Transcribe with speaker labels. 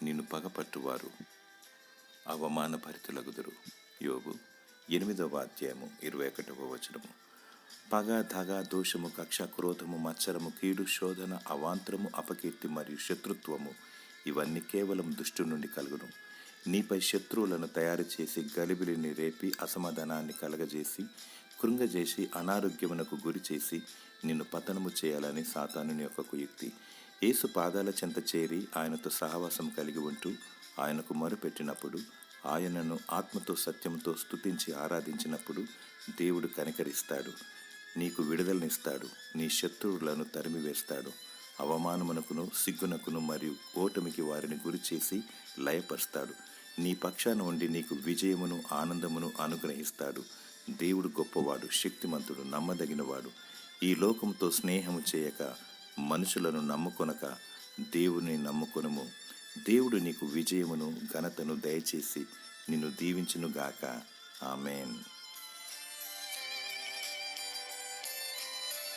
Speaker 1: నిన్ను పగపట్టువారు అవమానభరితులగుదురు. యోబు 8వ అధ్యాయము 21వ వచనము. పగ, దగ, దోషము, కక్ష, క్రోధము, మత్సరము, కీడు, శోధన, అవాంతరము, అపకీర్తి మరియు శత్రుత్వము ఇవన్నీ కేవలం దుష్టు నుండి కలుగును. నీపై శత్రువులను తయారు చేసి గలిబిలిని రేపి అసమాధానాన్ని కలగజేసి కృంగజేసి అనారోగ్యమునకు గురి చేసి నిన్ను పతనము చేయాలని సాతానుని యొక్క కుయుక్తి. యేసు పాదాల చెంత చేరి ఆయనతో సహవాసం కలిగి ఉంటూ ఆయనకు మొరపెట్టినప్పుడు, ఆయనను ఆత్మతో సత్యంతో స్తుతించి ఆరాధించినప్పుడు దేవుడు కనికరిస్తాడు, నీకు విడుదలనిస్తాడు, నీ శత్రువులను తరిమివేస్తాడు, అవమానమునకును సిగ్గునకును మరియు ఓటమికి వారిని గురి చేసి లయపరుస్తాడు. నీ పక్షాన ఉండి నీకు విజయమును ఆనందమును అనుగ్రహిస్తాడు. దేవుడు గొప్పవాడు, శక్తిమంతుడు, నమ్మదగినవాడు. ఈ లోకంతో స్నేహము చేయక, మనుషులను నమ్ముకొనక దేవుని నమ్ముకొనుము. దేవుడు నీకు విజయమును ఘనతను దయచేసి నిన్ను దీవించునుగాక. ఆమేన్.